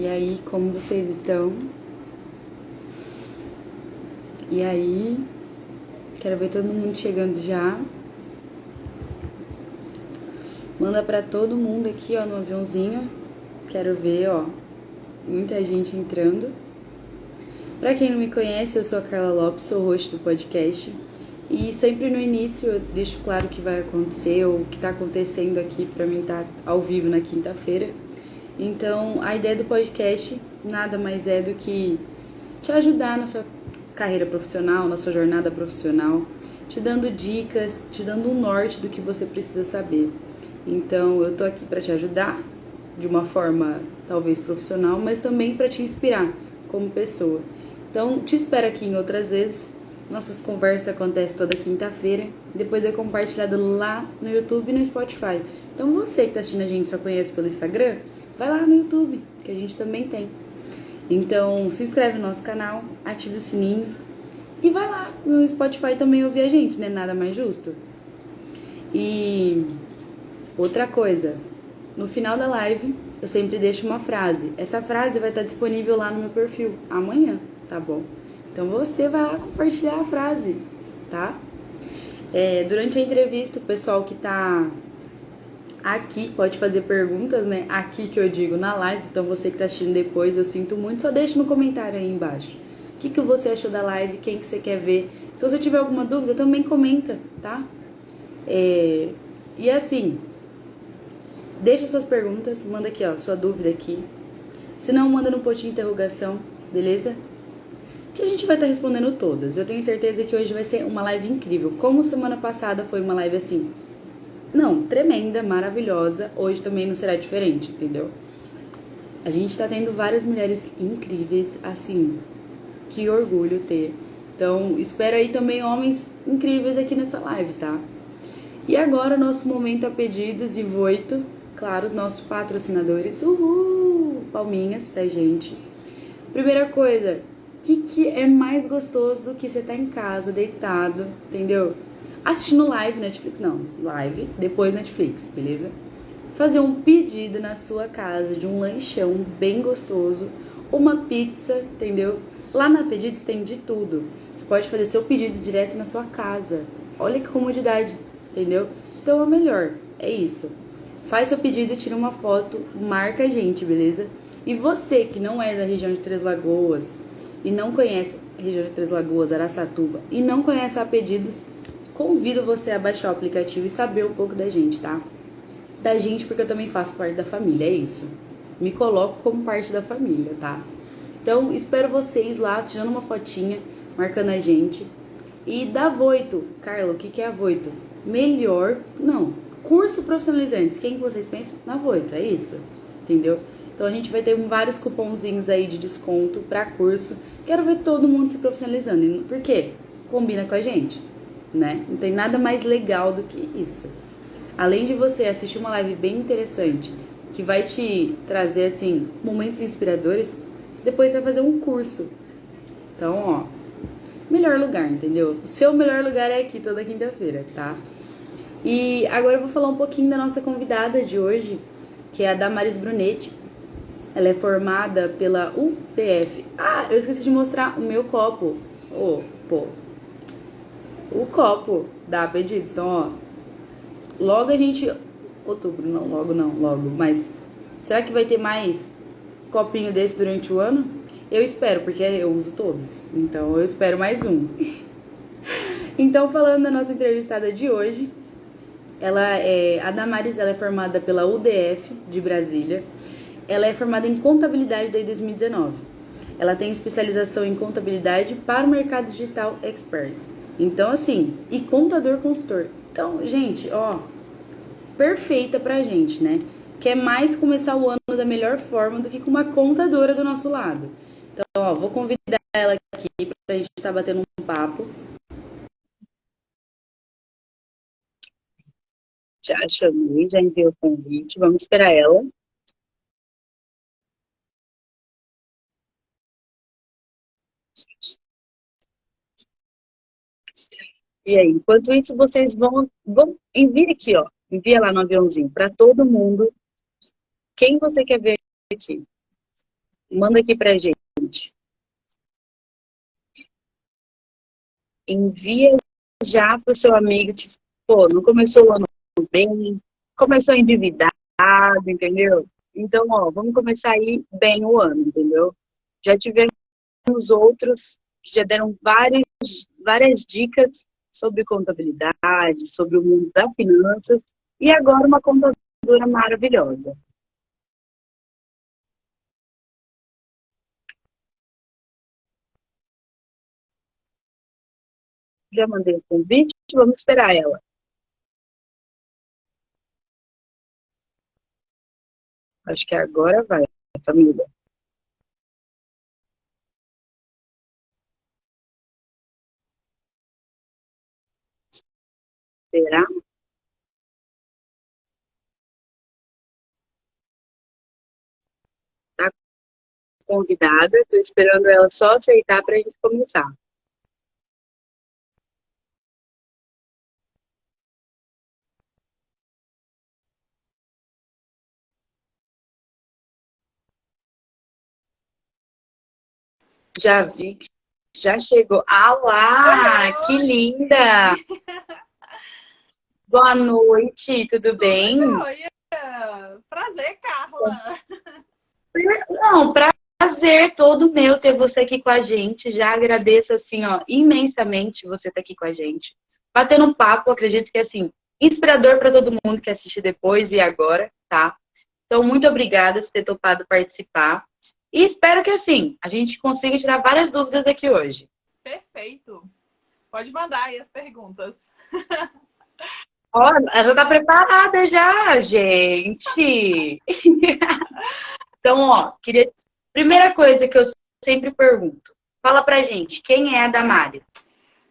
E aí, como vocês estão? E aí, quero ver todo mundo chegando já. Manda pra todo mundo aqui, ó, no aviãozinho. Quero ver, ó, muita gente entrando. Pra quem não me conhece, eu sou a Carla Lopes, sou host do podcast. E sempre no início eu deixo claro o que vai acontecer, ou o que tá acontecendo aqui pra mim estar ao vivo na quinta-feira. Então, a ideia do podcast nada mais é do que te ajudar na sua carreira profissional, na sua jornada profissional, te dando dicas, te dando um norte do que você precisa saber. Então, eu tô aqui para te ajudar de uma forma talvez profissional, mas também para te inspirar como pessoa. Então, te espero aqui em outras vezes. Nossas conversas acontecem toda quinta-feira. Depois é compartilhado lá no YouTube e no Spotify. Então, você que tá assistindo a gente só conhece pelo Instagram, vai lá no YouTube, que a gente também tem. Então, se inscreve no nosso canal, ativa os sininhos e vai lá no Spotify também ouvir a gente, né? Nada mais justo. E outra coisa, no final da live eu sempre deixo uma frase. Essa frase vai estar disponível lá no meu perfil amanhã, tá bom? Então você vai lá compartilhar a frase, tá? Durante a entrevista, o pessoal que tá aqui pode fazer perguntas, né? Aqui que eu digo na live, então você que tá assistindo depois, eu sinto muito, só deixa no comentário aí embaixo. O que você achou da live, quem que você quer ver. Se você tiver alguma dúvida, também comenta, tá? E assim, deixa suas perguntas, manda aqui, ó, sua dúvida aqui. Se não, manda no potinho de interrogação, beleza? Que a gente vai estar respondendo todas. Eu tenho certeza que hoje vai ser uma live incrível. Como semana passada foi uma live assim, não, tremenda, maravilhosa. Hoje também não será diferente, entendeu? A gente tá tendo várias mulheres incríveis, assim, que orgulho ter. Então, espero aí também homens incríveis aqui nessa live, tá? E agora, nosso momento a pedidos e voito. Claro, os nossos patrocinadores. Uhul! Palminhas pra gente. Primeira coisa, o que é mais gostoso do que você tá em casa, deitado, entendeu? Assistindo live, Netflix, não, live, depois Netflix, beleza? Fazer um pedido na sua casa de um lanchão bem gostoso, uma pizza, entendeu? Lá na Pedidos tem de tudo. Você pode fazer seu pedido direto na sua casa. Olha que comodidade, entendeu? Então é melhor, é isso. Faz seu pedido, tira uma foto, marca a gente, beleza? E você que não é da região de Três Lagoas e não conhece a região de Três Lagoas, Araçatuba, e não conhece a Pedidos, convido você a baixar o aplicativo e saber um pouco da gente, tá? Da gente, porque eu também faço parte da família, é isso. Me coloco como parte da família, tá? Então, espero vocês lá, tirando uma fotinha, marcando a gente. E da Voito, Carla, o que é a Voito? Melhor, não, curso profissionalizantes. Quem que vocês pensam? Na Voito, é isso, entendeu? Então a gente vai ter vários cupomzinhos aí de desconto para curso. Quero ver todo mundo se profissionalizando. Por quê? Combina com a gente, né? Não tem nada mais legal do que isso. Além de você assistir uma live bem interessante, que vai te trazer, assim, momentos inspiradores, depois você vai fazer um curso. Então, ó, melhor lugar, entendeu? O seu melhor lugar é aqui toda quinta-feira, tá? E agora eu vou falar um pouquinho da nossa convidada de hoje, que é a Damaris Brunetti. Ela é formada pela UPF. Ah, eu esqueci de mostrar o meu copo. O copo da Pedidos. Então, ó, logo a gente... Outubro, não, logo. Mas será que vai ter mais copinho desse durante o ano? Eu espero, porque eu uso todos. Então, eu espero mais um. Então, falando da nossa entrevistada de hoje, a Damaris, ela é formada pela UDF de Brasília. Ela é formada em contabilidade desde 2019. Ela tem especialização em contabilidade para o mercado digital expert. Então, assim, e contador consultor. Então, gente, ó, perfeita pra gente, né? Quer mais começar o ano da melhor forma do que com uma contadora do nosso lado. Então, ó, vou convidar ela aqui pra gente estar batendo um papo. Já chamei, já enviei o convite, vamos esperar ela. E aí, enquanto isso, vocês vão envia aqui, ó. Envia lá no aviãozinho para todo mundo. Quem você quer ver aqui? Manda aqui pra gente. Envia já pro seu amigo que, pô, não começou o ano bem, começou endividado, entendeu? Então, ó, vamos começar aí bem o ano, entendeu? Já tivemos outros que já deram várias dicas sobre contabilidade, sobre o mundo das finanças, e agora uma contadora maravilhosa. Já mandei o convite, vamos esperar ela. Acho que agora vai, família. Será? Tá convidada, estou esperando ela só aceitar para a gente começar. Já vi que já chegou. Ah lá, Oi, que oi! linda! Boa noite, tudo Tudo bem? jóia! Prazer, Carla! Não, prazer todo meu ter você aqui com a gente. Já agradeço assim, ó, imensamente você estar aqui com a gente. Batendo um papo, acredito que assim, inspirador para todo mundo que assiste depois e agora, tá? Então, muito obrigada por ter topado participar. E espero que assim, a gente consiga tirar várias dúvidas aqui hoje. Perfeito! Pode mandar aí as perguntas. Ó, ela já tá preparada já, gente. Então, ó, queria. Primeira coisa que eu sempre pergunto: fala pra gente, quem é a Damares?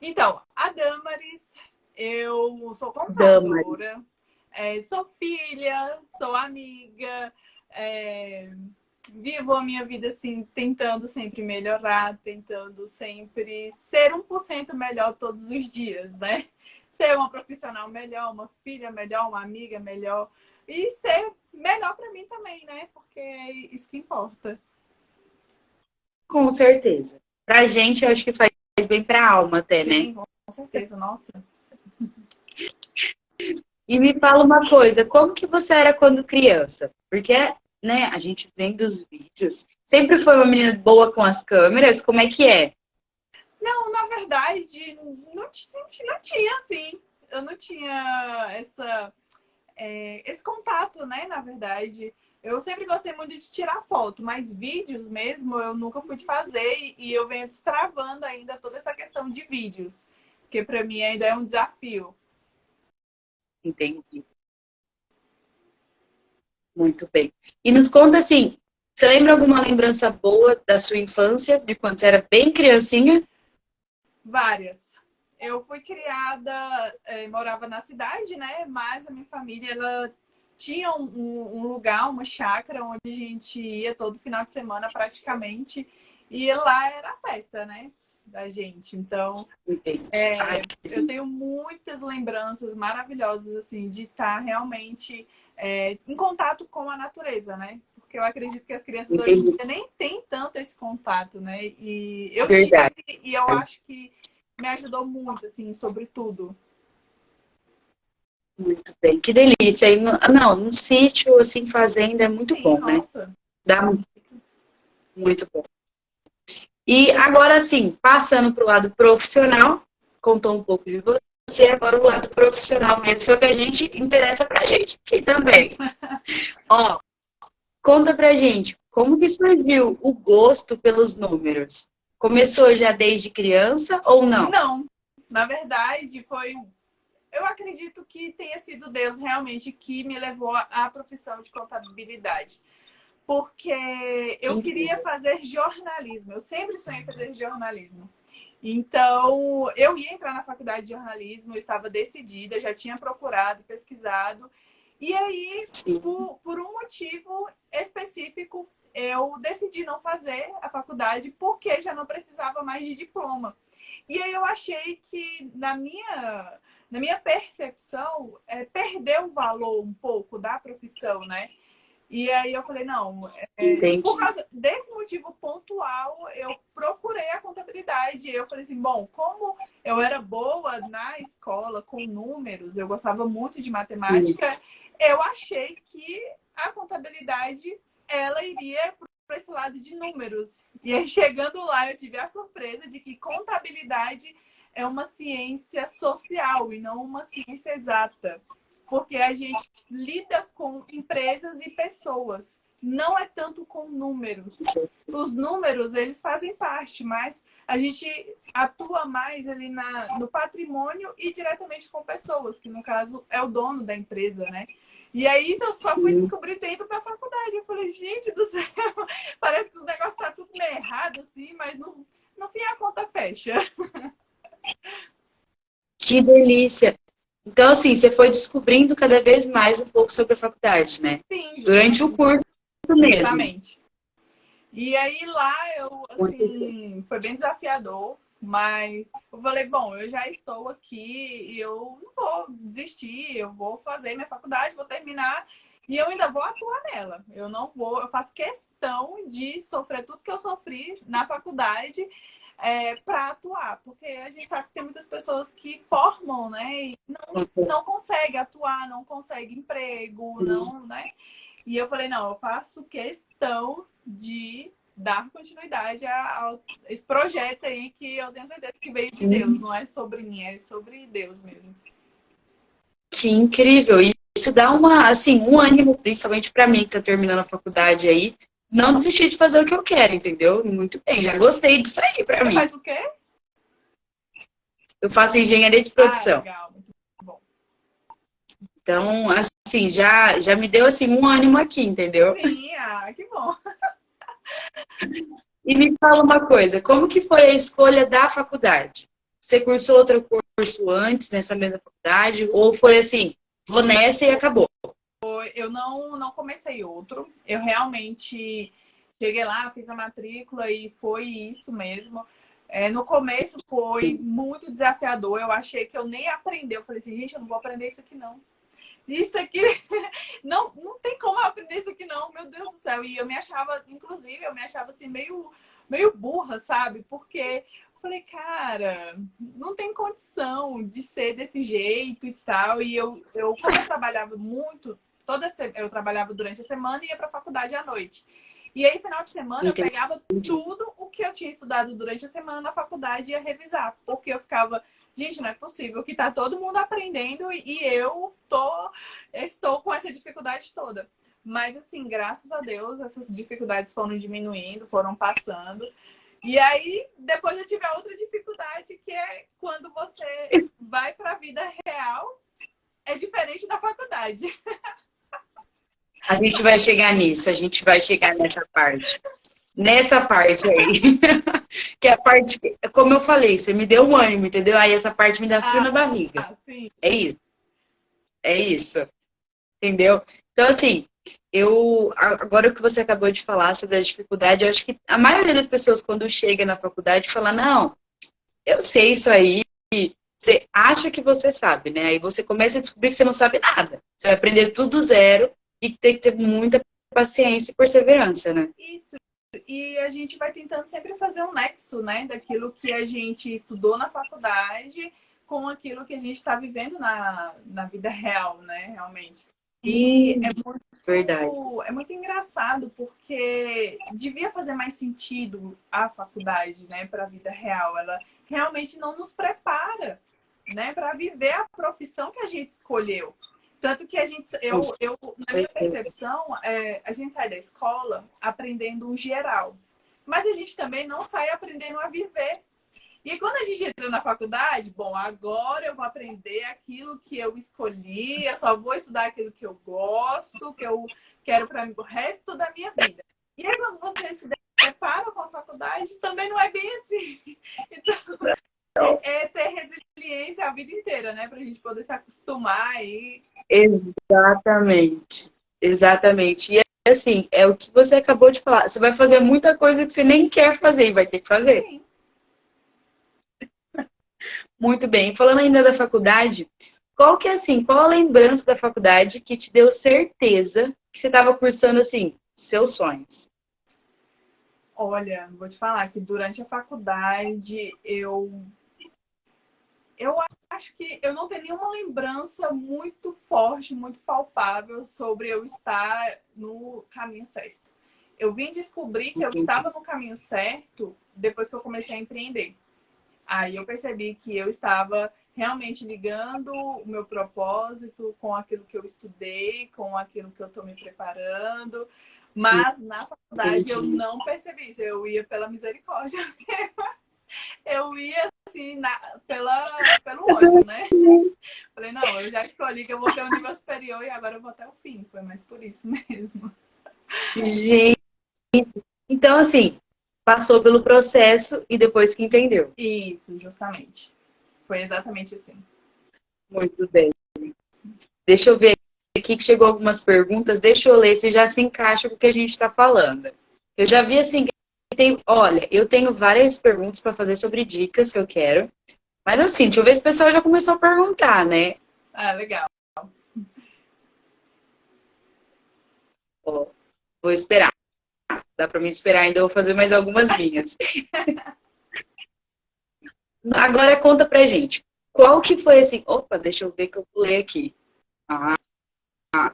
Então, a Damaris, eu sou Damares. contadora, sou filha, sou amiga, é, vivo a minha vida assim, tentando sempre melhorar, tentando sempre ser 1% melhor todos os dias, né? Ser uma profissional melhor, uma filha melhor, uma amiga melhor e ser melhor para mim também, né? Porque é isso que importa. Com certeza. Pra gente, eu acho que faz bem pra alma até, né? Sim, com certeza, nossa. E me fala uma coisa, como que você era quando criança? Porque, né, a gente vem dos vídeos. Sempre foi uma menina boa com as câmeras, como é que é? Não, na verdade, não tinha assim. Eu não tinha esse contato, né? Na verdade, eu sempre gostei muito de tirar foto, mas vídeos mesmo eu nunca fui de fazer e eu venho destravando ainda toda essa questão de vídeos, que para mim ainda é um desafio. Entendi. Muito bem. E nos conta assim, você lembra alguma lembrança boa da sua infância, de quando você era bem criancinha? Várias. Eu fui criada, morava na cidade, né? Mas a minha família, ela tinha um lugar, uma chácara, onde a gente ia todo final de semana praticamente. E lá era a festa, né? Da gente. Então, Entendi. Ai, eu tenho muitas lembranças maravilhosas, assim, de estar realmente em contato com a natureza, né? Porque eu acredito que as crianças hoje em entendi. dia nem têm tanto esse contato, né? E eu tive, Verdade. e eu acho que me ajudou muito, assim, sobre tudo. Muito bem. Que delícia. E, não, num sítio, assim, fazenda é muito Sim, bom, né? nossa. Dá muito bom. E agora, assim, passando para o lado profissional, contou um pouco de você, agora o lado profissional mesmo, foi o que a gente interessa pra gente aqui também. Ó, conta pra gente, como que surgiu o gosto pelos números? Começou já desde criança ou não? Não, na verdade, foi. Eu acredito que tenha sido Deus realmente que me levou à profissão de contabilidade. Porque Que eu queria incrível. fazer jornalismo. Eu sempre sonhei em fazer jornalismo. Então, eu ia entrar na faculdade de jornalismo, eu estava decidida, já tinha procurado, pesquisado. E aí, Sim, por um motivo específico, eu decidi não fazer a faculdade porque já não precisava mais de diploma. E aí eu achei que, na minha percepção, perdeu o valor um pouco da profissão, né? E aí eu falei, não, por Entendi. causa desse motivo pontual, eu procurei a contabilidade. Eu falei assim, bom, como eu era boa na escola com números, eu gostava muito de Sim. matemática, eu achei que a contabilidade ela iria para esse lado de números. E aí chegando lá, eu tive a surpresa de que contabilidade é uma ciência social e não uma ciência exata, porque a gente lida com empresas e pessoas, não é tanto com números. Os números, eles fazem parte, mas a gente atua mais ali no patrimônio e diretamente com pessoas, que no caso é o dono da empresa, né? E aí eu só fui Sim. descobrir dentro da faculdade. Eu falei, gente do céu, parece que os negócios tá tudo meio errado, assim, mas no fim a conta fecha. Que delícia! Então, assim, você foi descobrindo cada vez mais um pouco sobre a faculdade, né? Sim, Durante o curso mesmo. justamente. E aí lá eu, Muito assim, foi bem desafiador, mas eu falei, bom, eu já estou aqui e eu não vou desistir, eu vou fazer minha faculdade, vou terminar e eu ainda vou atuar nela. Eu não vou, eu faço questão de sofrer tudo que eu sofri na faculdade para atuar, porque a gente sabe que tem muitas pessoas que formam, né, e não consegue atuar, não consegue emprego, não, né? E eu falei, não, eu faço questão de dar continuidade a esse projeto aí que eu tenho certeza que veio de Deus, não é sobre mim, é sobre Deus mesmo. que incrível! E isso dá uma, assim, um ânimo, principalmente para mim que tá terminando a faculdade aí, não desistir de fazer o que eu quero, entendeu? Muito bem, já gostei disso aí para Você mim. faz o quê? Eu faço engenharia de Ah, produção. legal, muito bom. Então, assim, já me deu assim um ânimo aqui, entendeu? Sim, que bom. E me fala uma coisa, como que foi a escolha da faculdade? Você cursou outro curso antes nessa mesma faculdade ou foi assim, vou nessa e acabou? Eu não comecei outro. Eu realmente cheguei lá, fiz a matrícula e foi isso mesmo. No começo foi muito desafiador. Eu achei que eu nem ia aprender. Eu falei assim, gente, eu não vou aprender isso aqui não. Isso aqui não tem como eu aprender isso aqui, não, meu Deus do céu. E eu me achava, inclusive, eu me achava assim, meio burra, sabe? Porque eu falei, cara, não tem condição de ser desse jeito e tal. E como eu trabalhava muito, eu trabalhava durante a semana e ia para a faculdade à noite. E aí, final de semana, eu pegava Entendi. tudo o que eu tinha estudado durante a semana na faculdade e ia revisar. Porque eu ficava, gente, não é possível que tá todo mundo aprendendo e estou com essa dificuldade toda. Mas, assim, graças a Deus, essas dificuldades foram diminuindo, foram passando. E aí, depois eu tive a outra dificuldade, que é quando você vai para a vida real, é diferente da faculdade. A gente vai chegar nisso, a gente vai chegar nessa parte. Nessa parte aí. Que é a parte, como eu falei, você me deu um ânimo, entendeu? Aí essa parte me dá frio na barriga. Sim. É isso, é isso. Entendeu? Então, assim, agora o que você acabou de falar sobre a dificuldade, eu acho que a maioria das pessoas, quando chega na faculdade, fala, não, eu sei isso aí, você acha que você sabe, né? Aí você começa a descobrir que você não sabe nada. Você vai aprender tudo do zero e tem que ter muita paciência e perseverança, né? Isso. E a gente vai tentando sempre fazer um nexo, né, daquilo que a gente estudou na faculdade com aquilo que a gente está vivendo na vida real, né, realmente. E Verdade. é muito engraçado porque devia fazer mais sentido a faculdade, né, para a vida real. Ela realmente não nos prepara, né, para viver a profissão que a gente escolheu. Tanto que na minha percepção, a gente sai da escola aprendendo um geral. Mas a gente também não sai aprendendo a viver. E quando a gente entra na faculdade, bom, agora eu vou aprender aquilo que eu escolhi, eu só vou estudar aquilo que eu gosto, que eu quero para o resto da minha vida. E aí quando você se depara com a faculdade, também não é bem assim. Então, ter resiliência a vida inteira, né? Pra gente poder se acostumar aí. Exatamente. Exatamente. E assim, é o que você acabou de falar. Você vai fazer muita coisa que você nem quer fazer e vai ter que fazer. Sim. Muito bem. Falando ainda da faculdade, Qual que é assim, qual a lembrança da faculdade que te deu certeza que você estava cursando assim, seus sonhos? Olha, vou te falar que durante a faculdade eu acho que eu não tenho nenhuma lembrança muito forte, muito palpável sobre eu estar no caminho certo. Eu vim descobrir que eu estava no caminho certo depois que eu comecei a empreender. Aí eu percebi que eu estava realmente ligando o meu propósito com aquilo que eu estudei, com aquilo que eu estou me preparando. Mas na faculdade eu não percebi isso. Eu ia pela misericórdia. Eu ia assim, pelo ódio, né? Falei, não, eu já escolhi que eu vou ter um nível superior e agora eu vou até o fim. Foi mais por isso mesmo. Gente, então assim, passou pelo processo e depois que entendeu. Isso, justamente. Foi exatamente assim. Muito bem. Deixa eu ver aqui que chegou algumas perguntas. Deixa eu ler se já se encaixa com o que a gente está falando. Eu já vi assim, olha, eu tenho várias perguntas para fazer sobre dicas que eu quero. Mas assim, deixa eu ver se o pessoal já começou a perguntar, né? Ah, legal. Ó, vou esperar. Dá para me esperar ainda, eu vou fazer mais algumas minhas. Agora conta pra gente. Qual que foi assim? Opa, deixa eu ver que eu pulei aqui. Ah,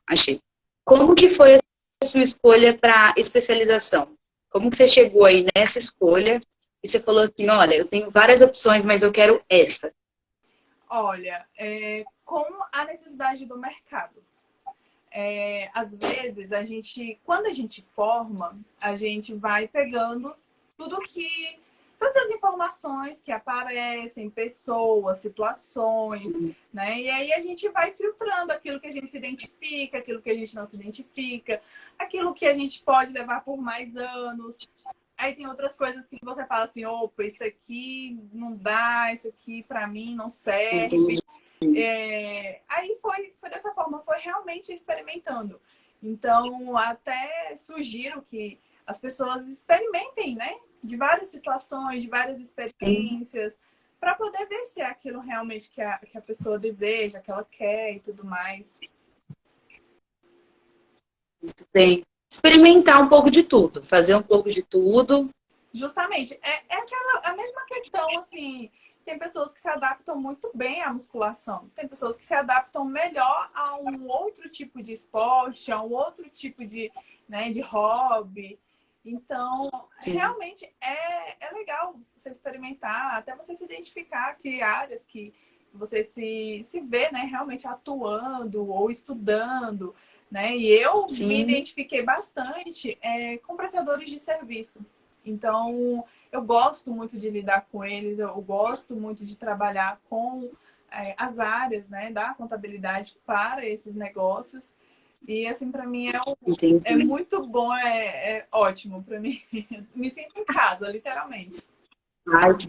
achei. Como que foi a sua escolha para especialização? Como que você chegou aí nessa escolha e você falou assim, olha, eu tenho várias opções, mas eu quero essa. Olha, com a necessidade do mercado. Às vezes, quando a gente forma, a gente vai pegando todas as informações que aparecem, pessoas, situações, né? E aí a gente vai filtrando aquilo que a gente se identifica, aquilo que a gente não se identifica, aquilo que a gente pode levar por mais anos. Aí tem outras coisas que você fala assim, opa, isso aqui não dá, isso aqui para mim não serve. Aí foi dessa forma, foi realmente experimentando. Então, até sugiro que as pessoas experimentem, né? De várias situações, de várias experiências, para poder ver se é aquilo realmente que a pessoa deseja, que ela quer e tudo mais. Muito bem. Experimentar um pouco de tudo, fazer um pouco de tudo. Justamente, a mesma questão, assim, tem pessoas que se adaptam muito bem à musculação, tem pessoas que se adaptam melhor a um outro tipo de esporte, a um outro tipo né, de hobby. Então, Sim. realmente é legal você experimentar, até você se identificar que áreas que você se vê, né, realmente atuando ou estudando, né? E eu me Sim. identifiquei bastante com prestadores de serviço. Então, eu gosto muito de lidar com eles, eu gosto muito de trabalhar com as áreas, né, da contabilidade para esses negócios. E, assim, para mim é muito bom, é ótimo para mim. Me sinto em casa, literalmente. Ai, que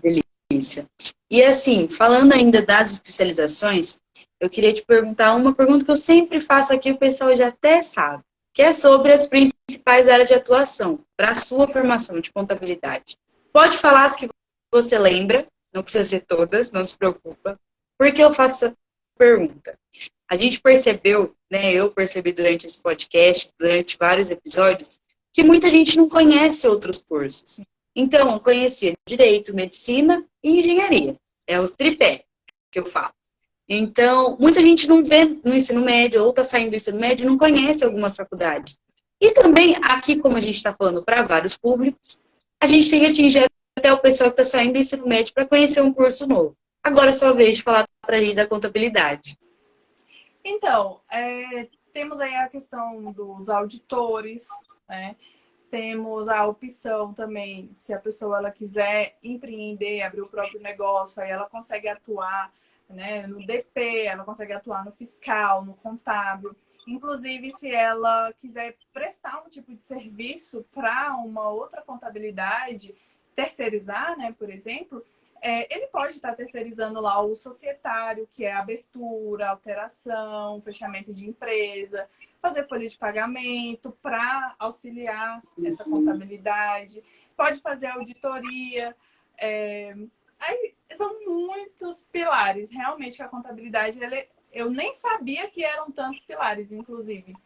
delícia. E assim, falando ainda das especializações, eu queria te perguntar uma pergunta que eu sempre faço aqui, o pessoal já até sabe, que é sobre as principais áreas de atuação para a sua formação de contabilidade. Pode falar as que você lembra, não precisa ser todas, não se preocupa. Por que eu faço essa pergunta? A gente percebeu, né, eu percebi durante esse podcast, durante vários episódios, que muita gente não conhece outros cursos. Então, eu conhecia direito, medicina e engenharia. É os tripé que eu falo. Então, muita gente não vê no ensino médio ou está saindo do ensino médio e não conhece algumas faculdades. E também, aqui, como a gente está falando para vários públicos, a gente tem que atingir até o pessoal que está saindo do ensino médio para conhecer um curso novo. Agora é sua vez de falar para a gente da contabilidade. Então, temos aí a questão dos auditores, né? Temos a opção também, se a pessoa ela quiser empreender, abrir o próprio negócio, aí ela consegue atuar, né, no DP, ela consegue atuar no fiscal, no contábil. Inclusive, se ela quiser prestar um tipo de serviço para uma outra contabilidade, terceirizar, né, por exemplo, ele pode estar terceirizando lá o societário, que é abertura, alteração, fechamento de empresa, fazer folha de pagamento para auxiliar essa contabilidade, pode fazer auditoria. Aí são muitos pilares. Realmente a contabilidade eu nem sabia que eram tantos pilares, inclusive.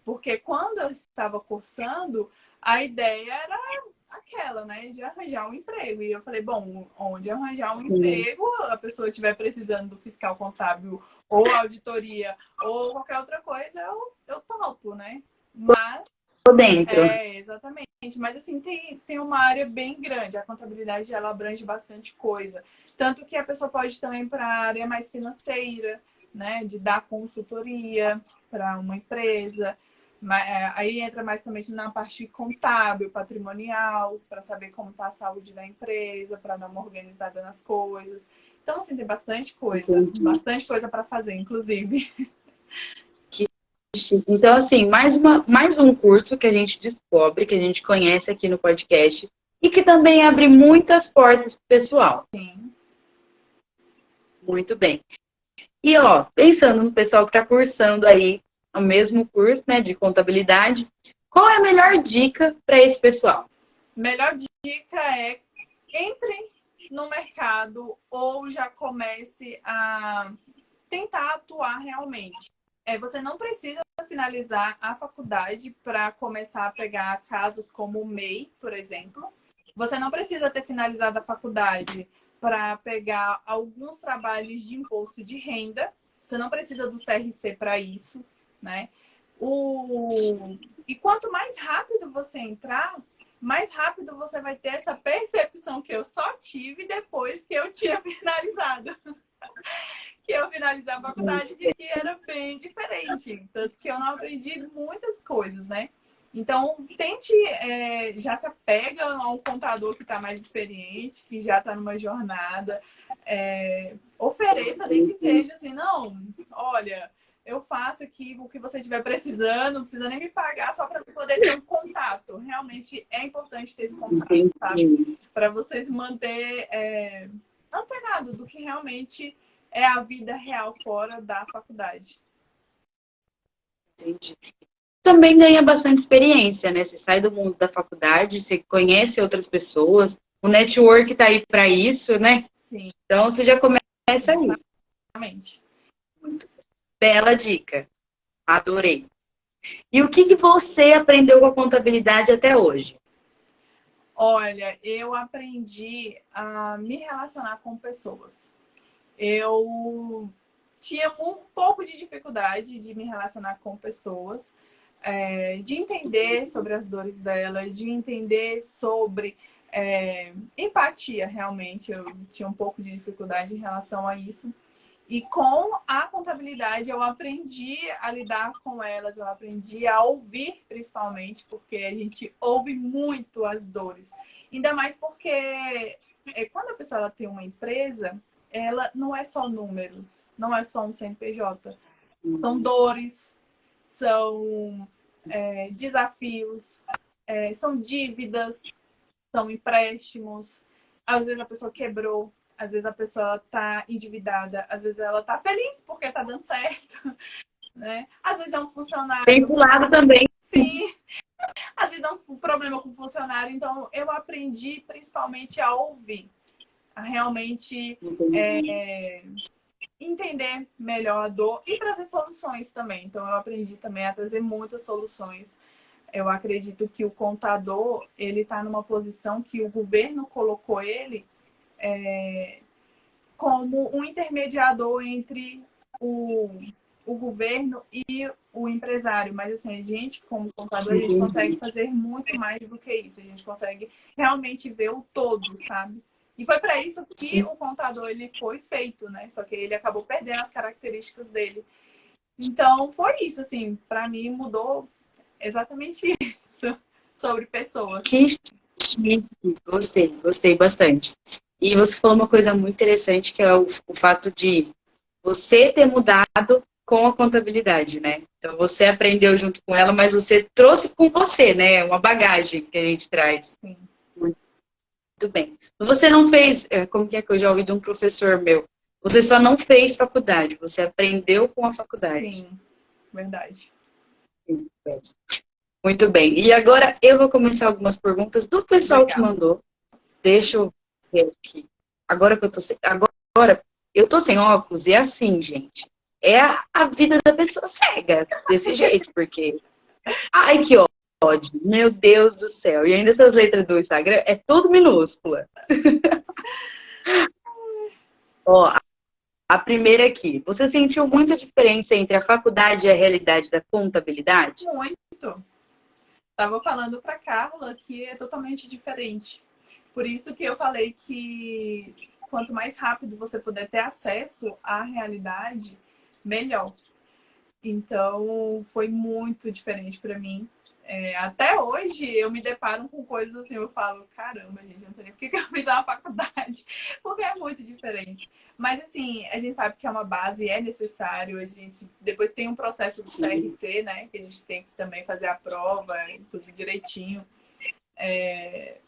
Porque quando eu estava cursando, a ideia era aquela, né, de arranjar um emprego. E eu falei, bom, onde arranjar um emprego, a pessoa estiver precisando do fiscal contábil ou auditoria ou qualquer outra coisa, eu topo, né? Mas Tô dentro. exatamente. Mas assim, tem uma área bem grande. A contabilidade, ela abrange bastante coisa. Tanto que a pessoa pode ir também para a área mais financeira, né? De dar consultoria para uma empresa. Aí entra mais também na parte contábil, patrimonial, para saber como está a saúde da empresa, para dar uma organizada nas coisas. Então, assim, tem Entendi. bastante coisa para fazer, inclusive. Então, assim, mais um curso que a gente descobre, que a gente conhece aqui no podcast e que também abre muitas portas para o pessoal. Sim. Muito bem. E, ó, pensando no pessoal que está cursando aí o mesmo curso, né, de contabilidade, qual é a melhor dica para esse pessoal? Melhor dica é entre no mercado ou já comece a tentar atuar realmente. Você não precisa finalizar a faculdade para começar a pegar casos como o MEI, por exemplo. Você não precisa ter finalizado a faculdade para pegar alguns trabalhos de imposto de renda. Você não precisa do CRC para isso, né? E quanto mais rápido você entrar, mais rápido você vai ter essa percepção que eu só tive depois que eu tinha finalizado. Que eu finalizei a faculdade de que era bem diferente. Tanto que eu não aprendi muitas coisas, né? Então, tente, já se apega a um contador que está mais experiente, que já está numa jornada. Ofereça, nem que seja assim, não, olha, eu faço aqui o que você estiver precisando, não precisa nem me pagar só para poder ter um contato. Realmente é importante ter esse contato, sabe? Para você se manter antenado do que realmente é a vida real fora da faculdade. Entendi. Também ganha bastante experiência, né? Você sai do mundo da faculdade, você conhece outras pessoas, o network está aí para isso, né? Sim. Então você já começa aí. Exatamente. Muito bela dica. Adorei. E o que você aprendeu com a contabilidade até hoje? Olha, eu aprendi a me relacionar com pessoas. Eu tinha um pouco de dificuldade de me relacionar com pessoas, de entender sobre as dores dela, de entender sobre empatia, realmente. Eu tinha um pouco de dificuldade em relação a isso. E com a contabilidade eu aprendi a lidar com elas, eu aprendi a ouvir, principalmente, porque a gente ouve muito as dores. Ainda mais porque quando a pessoa ela tem uma empresa, ela não é só números, não é só um CNPJ. São dores, são desafios, são dívidas, são empréstimos. Às vezes a pessoa quebrou, às vezes a pessoa está endividada, às vezes ela está feliz porque está dando certo, né? Às vezes é um funcionário. Tem pro lado também. Sim. Às vezes é um problema com o funcionário. Então, eu aprendi principalmente a ouvir, a realmente entender melhor a dor e trazer soluções também. Então, eu aprendi também a trazer muitas soluções. Eu acredito que o contador, ele está numa posição que o governo colocou ele como um intermediador entre o governo e o empresário. Mas, assim, a gente, como contador, a gente consegue fazer muito mais do que isso. A gente consegue realmente ver o todo, sabe? E foi para isso que o contador ele foi feito, né? Só que ele acabou perdendo as características dele. Então, foi isso, assim, para mim mudou exatamente isso sobre pessoas. Que chique. Gostei bastante. E você falou uma coisa muito interessante, que é o fato de você ter mudado com a contabilidade, né? Então, você aprendeu junto com ela, mas você trouxe com você, né? Uma bagagem que a gente traz. Sim. Muito bem. Você não fez, como que eu já ouvi de um professor meu, você só não fez faculdade, você aprendeu com a faculdade. Sim, verdade. Muito bem. E agora eu vou começar algumas perguntas do pessoal que mandou. Deixa eu ver aqui. Agora eu tô sem óculos, e é assim, gente. é a vida da pessoa cega, desse jeito, porque... Ai, que ódio. Meu Deus do céu. E ainda essas letras do Instagram é tudo minúscula. Ó, a primeira aqui. Você sentiu muita diferença entre a faculdade e a realidade da contabilidade? Muito. Tava falando para Carla que é totalmente diferente. Por isso que eu falei que quanto mais rápido você puder ter acesso à realidade, melhor. Então, foi muito diferente para mim. Até hoje, eu me deparo com coisas assim, eu falo, caramba, gente, eu não sei nem por que eu fiz a faculdade, porque é muito diferente. Mas, assim, a gente sabe que é uma base, é necessário, a gente depois tem um processo do CRC, né, que a gente tem que também fazer a prova, tudo direitinho.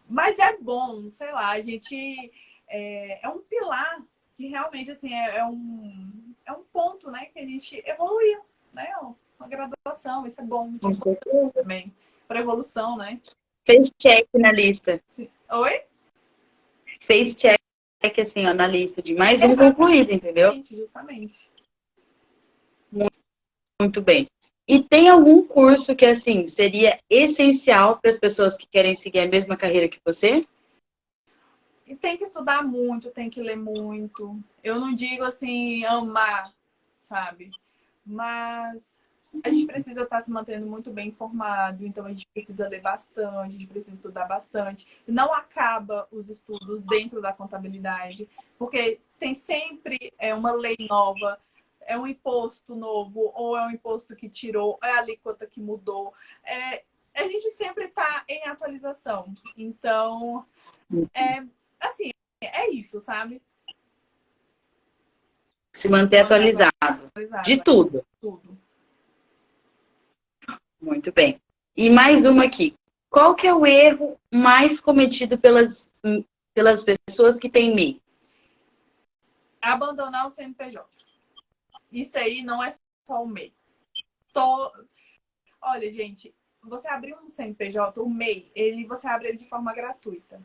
Mas é bom, sei lá, a gente... É um pilar que realmente, assim, é um ponto, né, que a gente evoluiu, né, uma graduação, isso é bom, isso é bom também, para evolução, né? Fez check na lista. Sim. Oi? Fez check, assim, ó, na lista de mais um concluído, entendeu? Justamente. Muito bem. E tem algum curso que, assim, seria essencial para as pessoas que querem seguir a mesma carreira que você? E tem que estudar muito, tem que ler muito. Eu não digo assim, amar, sabe? Mas a gente precisa estar se mantendo muito bem informado, então a gente precisa ler bastante, a gente precisa estudar bastante. Não acaba os estudos dentro da contabilidade, porque tem sempre uma lei nova, é um imposto novo, ou é um imposto que tirou, é a alíquota que mudou. A gente sempre está em atualização. Então, assim, é isso, sabe? Se manter atualizado. De tudo. Tudo. Muito bem. E mais uma aqui. Qual que é o erro mais cometido pelas pessoas que têm MEI? Abandonar o CNPJ. Isso aí não é só o MEI. Olha, gente, você abrir um CNPJ, o MEI, você abre ele de forma gratuita.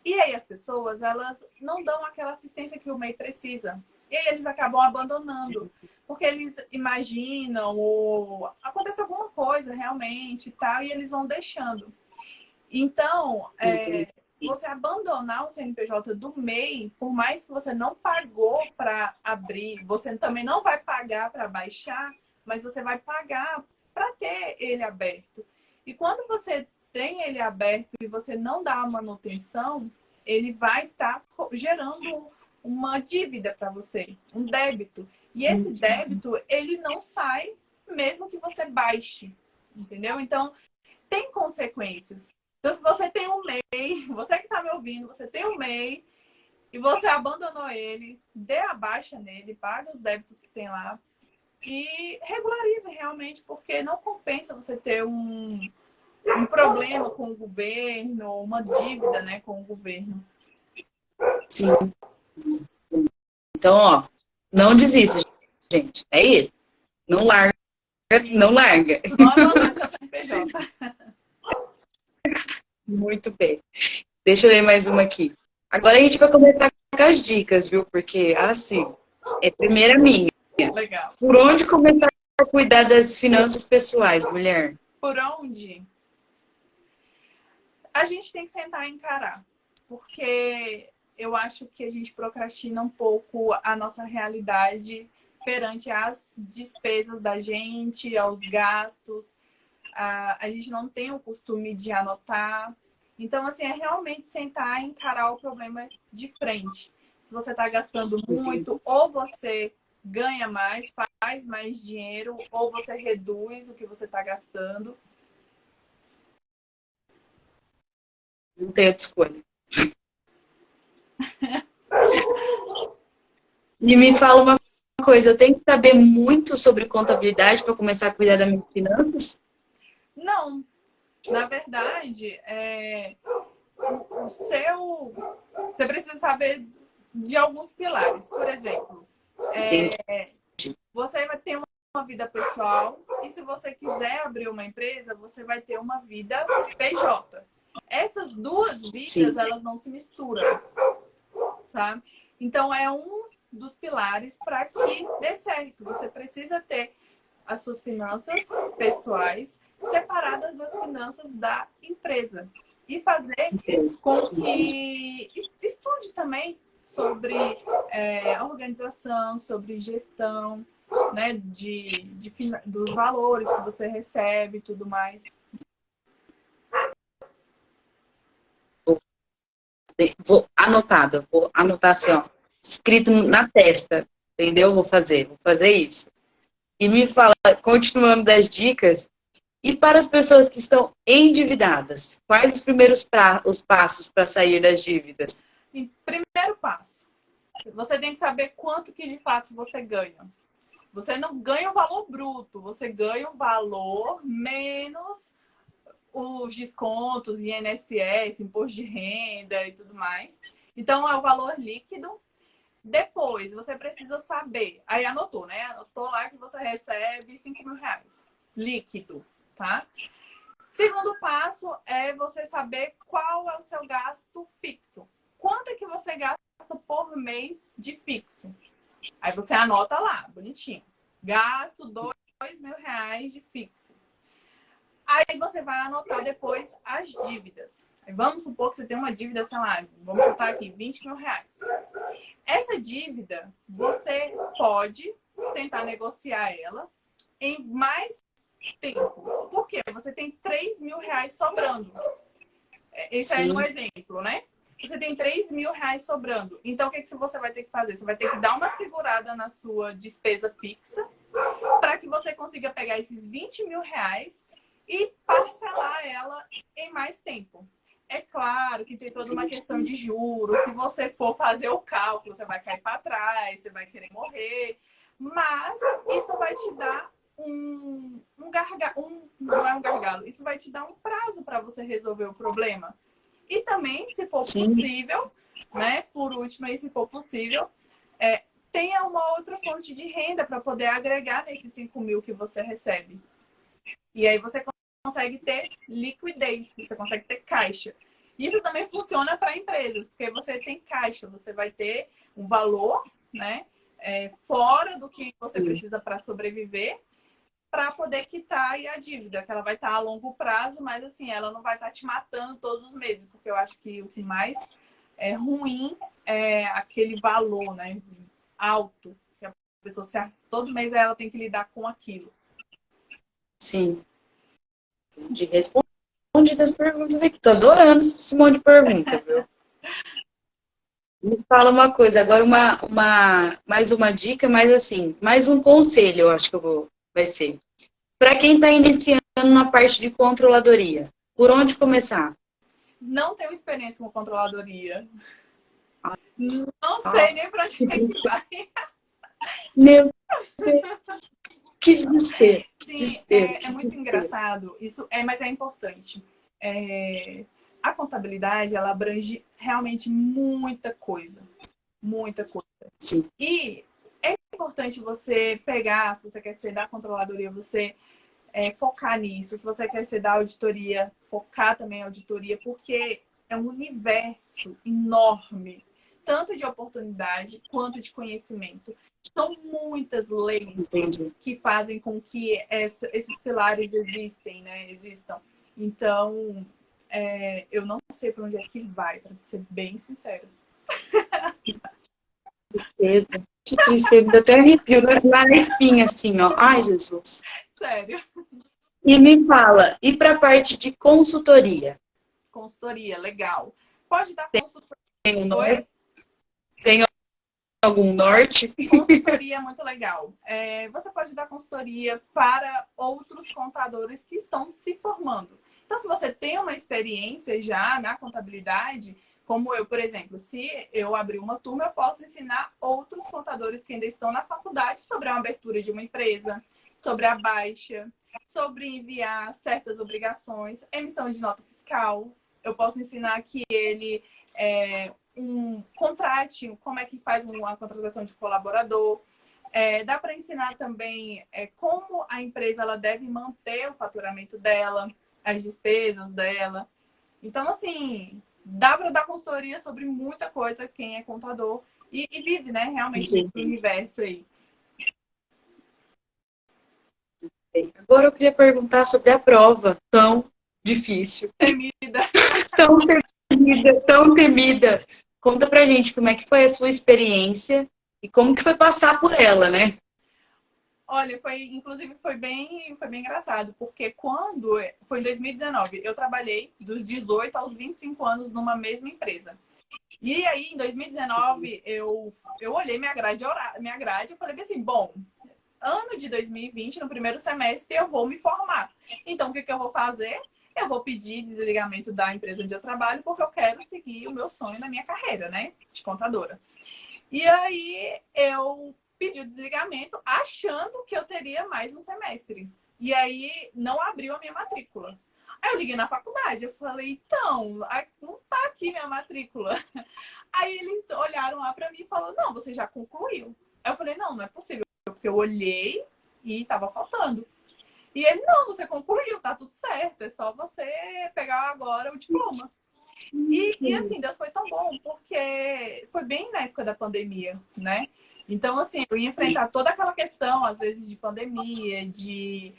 E aí as pessoas, elas não dão aquela assistência que o MEI precisa. E aí eles acabam abandonando. Porque eles imaginam ou acontece alguma coisa realmente e tal, e eles vão deixando. Então, você abandonar o CNPJ do MEI, por mais que você não pagou para abrir, você também não vai pagar para baixar, mas você vai pagar para ter ele aberto. E quando você tem ele aberto e você não dá a manutenção, ele vai estar gerando uma dívida para você, um débito. E esse débito, ele não sai mesmo que você baixe, entendeu? Então, tem consequências. Então, se você tem um MEI, você que está me ouvindo, você tem um MEI e você abandonou ele, dê a baixa nele, paga os débitos que tem lá e regularize realmente, porque não compensa você ter um problema com o governo, uma dívida, né, com o governo. Sim. Então, ó, não desista, gente. É isso. Não larga, não larga. Não abandonar seu CNPJ. Muito bem. Deixa eu ler mais uma aqui. Agora a gente vai começar com as dicas, viu? Porque, assim, é primeira minha. Legal. Por onde começar a cuidar das finanças pessoais, mulher? Por onde? A gente tem que sentar e encarar. Porque eu acho que a gente procrastina um pouco a nossa realidade perante as despesas da gente, aos gastos. A gente não tem o costume de anotar. Então, assim, é realmente sentar e encarar o problema de frente. Se você está gastando muito, ou você ganha mais, faz mais dinheiro, ou você reduz o que você está gastando. Não tem outra escolha. E me fala uma coisa, eu tenho que saber muito sobre contabilidade para começar a cuidar das minhas finanças? Não. Na verdade, você precisa saber de alguns pilares. Por exemplo, você vai ter uma vida pessoal e se você quiser abrir uma empresa, você vai ter uma vida PJ. Essas duas vidas, elas não se misturam, sabe? Então, é um dos pilares para que dê certo. Você precisa ter as suas finanças pessoais separadas das finanças da empresa. E fazer com que estude também sobre organização, sobre gestão, né, dos valores que você recebe e tudo mais. Vou anotar assim, ó, escrito na testa, entendeu? Vou fazer isso. E me fala, continuando das dicas, e para as pessoas que estão endividadas, quais os primeiros os passos para sair das dívidas? Primeiro passo, você tem que saber quanto que de fato você ganha. Você não ganha o valor bruto, você ganha o valor menos os descontos, INSS, imposto de renda e tudo mais. Então, é o valor líquido. Depois, você precisa saber. Aí anotou, né? Anotou lá que você recebe 5 mil reais líquido, tá? Segundo passo é você saber qual é o seu gasto fixo. Quanto é que você gasta por mês de fixo? Aí você anota lá, bonitinho. Gasto 2 mil reais de fixo. Aí você vai anotar depois as dívidas. Vamos supor que você tem uma dívida, sei lá, vamos chutar aqui, 20 mil reais. Essa dívida, você pode tentar negociar ela em mais tempo. Por quê? Você tem 3 mil reais sobrando. Esse é um exemplo, né? Você tem 3 mil reais sobrando. Então, o que você vai ter que fazer? Você vai ter que dar uma segurada na sua despesa fixa para que você consiga pegar esses 20 mil reais e parcelar ela em mais tempo. É claro que tem toda uma questão de juros. Se você for fazer o cálculo, você vai cair para trás, você vai querer morrer. Mas isso vai te dar não é um gargalo. Isso vai te dar um prazo para você resolver o problema. E também, se for possível, né? Por último, aí, se for possível, tenha uma outra fonte de renda para poder agregar nesses 5 mil que você recebe. E aí você consegue ter liquidez, você consegue ter caixa. Isso também funciona para empresas, porque você tem caixa, você vai ter um valor, né, fora do que você precisa para sobreviver, para poder quitar aí a dívida, que ela vai estar a longo prazo, mas assim, ela não vai estar te matando todos os meses, porque eu acho que o que mais é ruim é aquele valor, né, alto, que a pessoa, todo mês ela tem que lidar com aquilo. Sim. De responde das perguntas aqui. Tô adorando esse monte de pergunta, viu? Me fala uma coisa, agora mais uma dica, mas assim, mais um conselho, eu acho que vai ser. Para quem está iniciando na parte de controladoria, por onde começar? Não tenho experiência com controladoria. Não sei nem para onde é que vai. Meu Deus, que desespero. Sim, é muito engraçado. Isso mas é importante. A contabilidade, ela abrange realmente muita coisa. Muita coisa. Sim. E é importante você pegar, se você quer ser da controladoria, você focar nisso. Se você quer ser da auditoria, focar também em auditoria, porque é um universo enorme, tanto de oportunidade quanto de conhecimento. São muitas leis que fazem com que esses pilares existam. Então, eu não sei para onde é que vai, para ser bem sincero. Tristeza. Que tristeza, deu até arrepio lá na espinha, assim, ó. Ai, Jesus. Sério. E me fala, e para a parte de consultoria? Consultoria, legal. Pode dar consultoria. Tem algum norte? Consultoria é muito legal. Você pode dar consultoria para outros contadores que estão se formando. Então, se você tem uma experiência já na contabilidade, como eu, por exemplo, se eu abrir uma turma, eu posso ensinar outros contadores que ainda estão na faculdade sobre a abertura de uma empresa, sobre a baixa, sobre enviar certas obrigações, emissão de nota fiscal. Eu posso ensinar que ele contrate, como é que faz uma contratação de colaborador. Dá para ensinar também como a empresa ela deve manter o faturamento dela, as despesas dela. Então, assim, dá para dar consultoria sobre muita coisa quem é contador e vive, né, realmente Entendi. no universo aí. Agora eu queria perguntar sobre a prova tão difícil, Temida. tão temida, tão temida. Conta pra gente como é que foi a sua experiência e como que foi passar por ela, né? Olha, inclusive foi bem engraçado, porque quando foi em 2019, eu trabalhei dos 18 aos 25 anos numa mesma empresa. E aí, em 2019, eu olhei minha grade e falei assim, bom, ano de 2020, no primeiro semestre, eu vou me formar. Então, o que eu vou fazer? Eu vou pedir desligamento da empresa onde eu trabalho, porque eu quero seguir o meu sonho na minha carreira, né, de contadora. E aí, eu pedi o desligamento achando que eu teria mais um semestre. E aí, não abriu a minha matrícula. Aí eu liguei na faculdade, eu falei, então, não tá aqui minha matrícula. Aí eles olharam lá pra mim e falaram, não, você já concluiu. Aí eu falei, não é possível, porque eu olhei e tava faltando. E ele, não, você concluiu, tá tudo certo, é só você pegar agora o diploma. E assim, Deus foi tão bom, porque foi bem na época da pandemia, né? Então, assim, eu ia enfrentar toda aquela questão, às vezes, de pandemia, de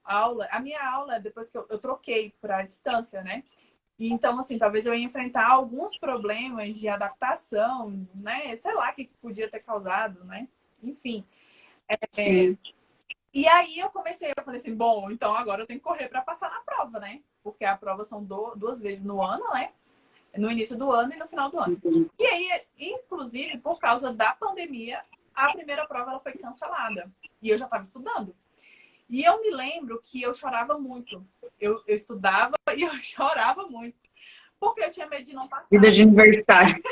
aula. A minha aula, depois que eu troquei para distância, né? Então, assim, talvez eu ia enfrentar alguns problemas de adaptação, né? Sei lá o que podia ter causado, né? Enfim. E aí eu falei assim, bom, então agora eu tenho que correr para passar na prova, né? Porque a prova são duas vezes no ano, né? No início do ano e no final do ano. E aí, inclusive, por causa da pandemia, a primeira prova ela foi cancelada. E eu já estava estudando. E eu me lembro que eu chorava muito. Eu estudava e eu chorava muito. Porque eu tinha medo de não passar. Vida de universitário.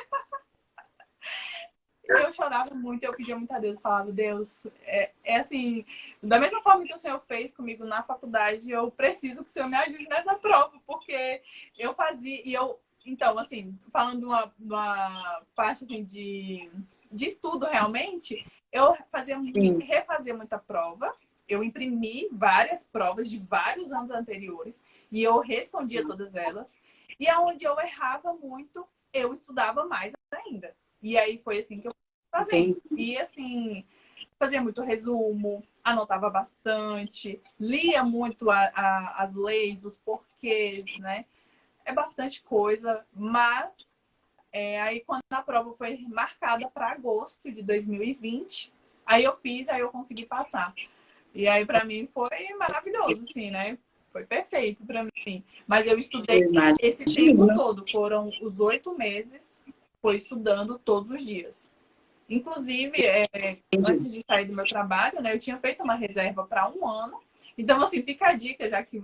Eu chorava muito, eu pedia muito a Deus, falava, Deus, assim, da mesma forma que o Senhor fez comigo na faculdade, eu preciso que o Senhor me ajude nessa prova, porque eu fazia, então, assim, falando de uma parte assim, de estudo realmente, eu refazia muita prova, eu imprimi várias provas de vários anos anteriores e eu respondia todas elas, e aonde eu errava muito, eu estudava mais ainda. E aí foi assim que eu fazendo. E assim, fazia muito resumo, anotava bastante, lia muito as leis, os porquês, né? É bastante coisa, mas aí quando a prova foi marcada para agosto de 2020, aí eu consegui passar. E aí para mim foi maravilhoso, assim, né? Foi perfeito para mim. Mas eu estudei esse tempo todo, foram os 8 meses, foi estudando todos os dias. Inclusive, antes de sair do meu trabalho, né, eu tinha feito uma reserva para um ano. Então, assim, fica a dica, já que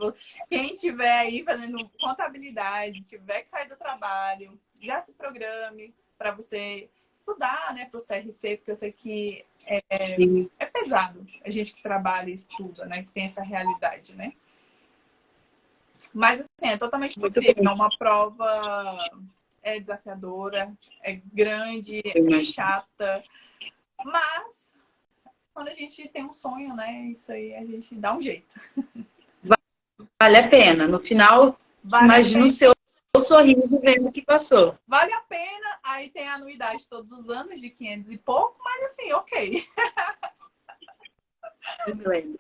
quem estiver aí fazendo contabilidade, tiver que sair do trabalho, já se programe para você estudar, né, para o CRC, porque eu sei que é pesado a gente que trabalha e estuda, né, que tem essa realidade, né? Mas, assim, é totalmente possível. É uma prova desafiadora, é grande, é chata, mas quando a gente tem um sonho, né, isso aí a gente dá um jeito. Vale a pena. No final, imagina o seu sorriso vendo o que passou. Vale a pena, aí tem a anuidade todos os anos de 500 e pouco, mas assim, ok.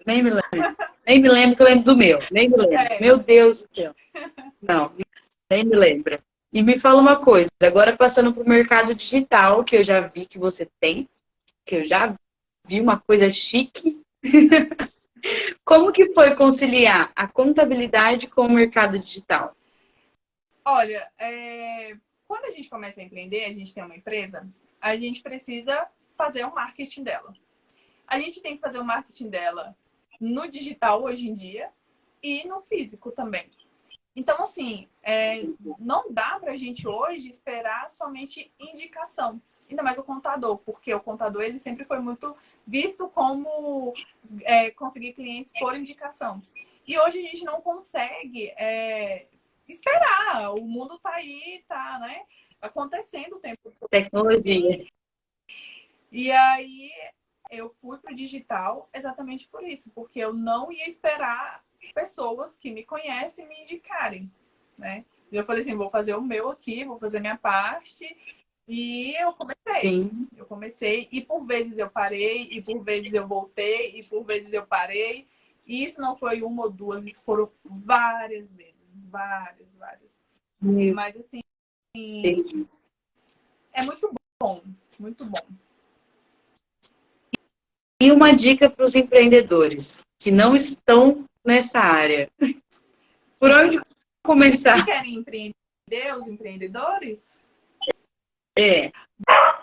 Nem me lembro. Nem me lembro que eu lembro do meu. Nem me lembro. Meu Deus do céu. Não, nem me lembra. E me fala uma coisa, agora passando para o mercado digital, que eu já vi que você tem, que eu já vi uma coisa chique. Como que foi conciliar a contabilidade com o mercado digital? Olha, quando a gente começa a empreender, a gente tem uma empresa, a gente precisa fazer o marketing dela. A gente tem que fazer o marketing dela no digital hoje em dia e no físico também. Então, assim, não dá pra gente hoje esperar somente indicação. Ainda mais o contador, porque o contador ele sempre foi muito visto como conseguir clientes por indicação. E hoje a gente não consegue esperar. O mundo tá aí, tá, né? Acontecendo o tempo todo. Tecnologia. E aí eu fui pro digital exatamente por isso, porque eu não ia esperar pessoas que me conhecem me indicarem, né? E eu falei assim, vou fazer o meu aqui, vou fazer minha parte E eu comecei. Sim. Eu comecei e por vezes eu parei, e por vezes eu voltei, e por vezes eu parei. E isso não foi uma ou duas, isso foram várias vezes. Várias, várias. Meu Mas assim, Deus. é muito bom. Muito bom. E uma dica para os empreendedores que não estão nessa área. Por onde Que começar? querem empreender, os empreendedores? É.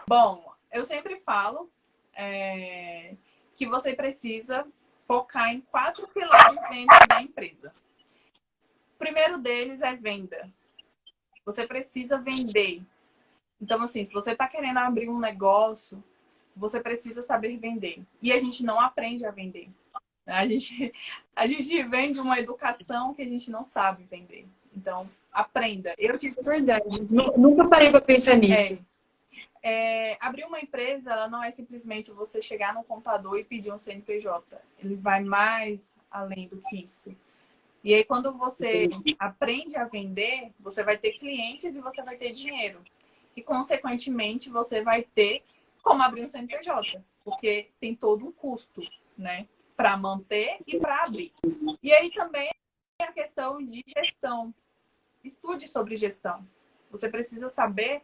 Bom, eu sempre falo que você precisa focar em 4 pilares dentro da empresa. O primeiro deles é venda. Você precisa vender. Então, assim, se você está querendo abrir um negócio, você precisa saber vender. E a gente não aprende a vender. A gente vem de uma educação que a gente não sabe vender. Então, aprenda. Eu tive. É verdade. Nunca parei para pensar nisso. Abrir uma empresa, ela não é simplesmente você chegar no contador e pedir um CNPJ. Ele vai mais além do que isso. E aí, quando você aprende a vender, você vai ter clientes e você vai ter dinheiro. E, consequentemente, você vai ter como abrir um CNPJ. Porque tem todo um custo, né? Para manter e para abrir. E aí também a questão de gestão. Estude sobre gestão. Você precisa saber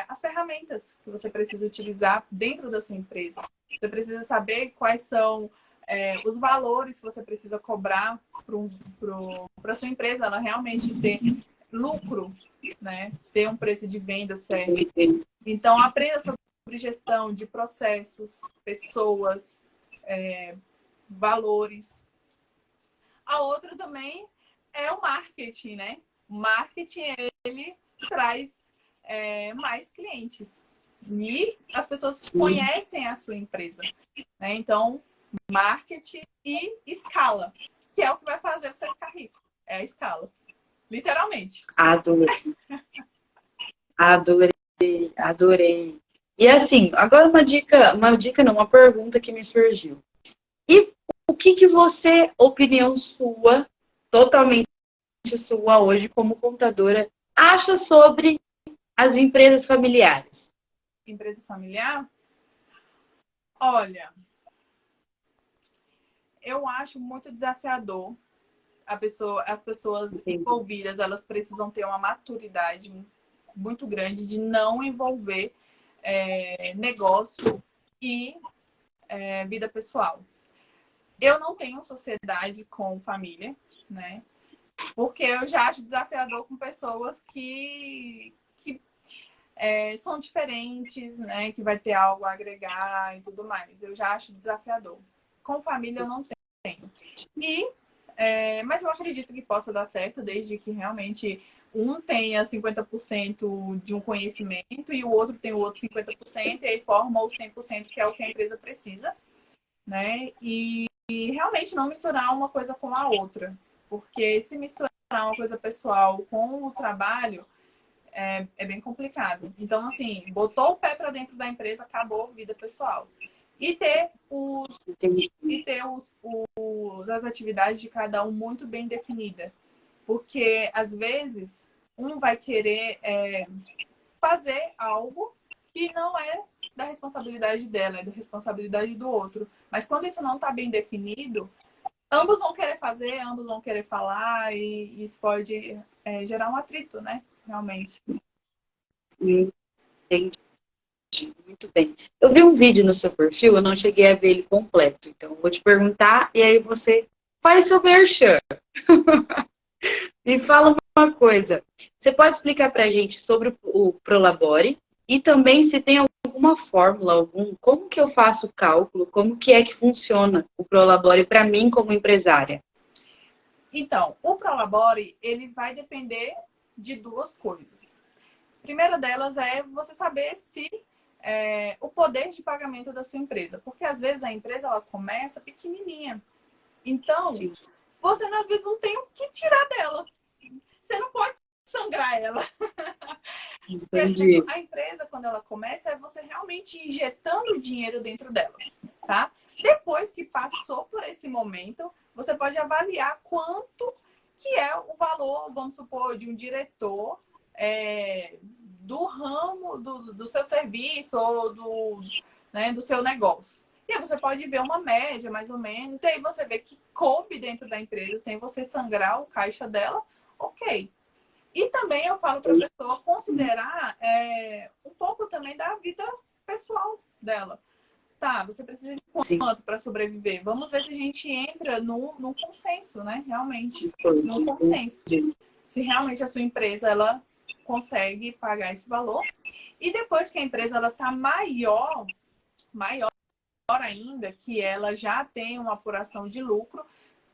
as ferramentas que você precisa utilizar dentro da sua empresa. Você precisa saber quais são os valores que você precisa cobrar para a sua empresa, ela realmente ter lucro, né? Ter um preço de venda certo. Então, aprenda sobre gestão de processos, pessoas, valores. A outra também é o marketing, né? O marketing, ele traz mais clientes. E as pessoas conhecem a sua empresa. Né? Então, marketing e escala, que é o que vai fazer você ficar rico. É a escala. Literalmente. Adorei. Adorei, adorei. E assim, agora uma dica não, uma pergunta que me surgiu. E o que você, opinião sua, totalmente sua hoje como contadora, acha sobre as empresas familiares? Empresa familiar? Olha, eu acho muito desafiador. As pessoas envolvidas, elas precisam ter uma maturidade muito grande de não envolver negócio e vida pessoal. Eu não tenho sociedade com família, né? Porque eu já acho desafiador com pessoas que são diferentes, né? Que vai ter algo a agregar e tudo mais. Eu já acho desafiador. Com família eu não tenho. Mas eu acredito que possa dar certo, desde que realmente um tenha 50% de um conhecimento e o outro tem o outro 50%, e aí forma o 100%, que é o que a empresa precisa, né? E realmente não misturar uma coisa com a outra. Porque se misturar uma coisa pessoal com o trabalho, é bem complicado. Então, assim, botou o pé para dentro da empresa, acabou a vida pessoal. E ter as atividades de cada um muito bem definida. Porque, às vezes, um vai querer fazer algo que não é da responsabilidade dela, é da responsabilidade do outro. Mas quando isso não está bem definido, ambos vão querer fazer, ambos vão querer falar, e isso pode gerar um atrito, né? Realmente. Entendi, muito bem. Eu vi um vídeo no seu perfil, eu não cheguei a ver ele completo, então eu vou te perguntar e aí você faz seu merchan. Me fala uma coisa, você pode explicar para a gente sobre o Prolabore e também se tem alguma fórmula, como que eu faço o cálculo, como que é que funciona o Prolabore para mim como empresária? Então, o Prolabore, ele vai depender de duas coisas. A primeira delas é você saber se o poder de pagamento da sua empresa. Porque, às vezes, a empresa ela começa pequenininha. Então, você, às vezes, não tem o que tirar dela. Você não pode sangrar ela. Entendi. A empresa, quando ela começa, é você realmente injetando dinheiro dentro dela, tá? Depois que passou por esse momento, você pode avaliar quanto que é o valor, vamos supor, de um diretor do ramo do seu serviço ou né, do seu negócio. E aí você pode ver uma média, mais ou menos, e aí você vê que coube dentro da empresa sem você sangrar o caixa dela, ok. E também eu falo para a pessoa considerar um pouco também da vida pessoal dela. Tá, você precisa de quanto para sobreviver? Vamos ver se a gente entra num consenso, né? Realmente, num consenso. Se realmente a sua empresa ela consegue pagar esse valor. E depois que a empresa ela está maior ainda, que ela já tem uma apuração de lucro,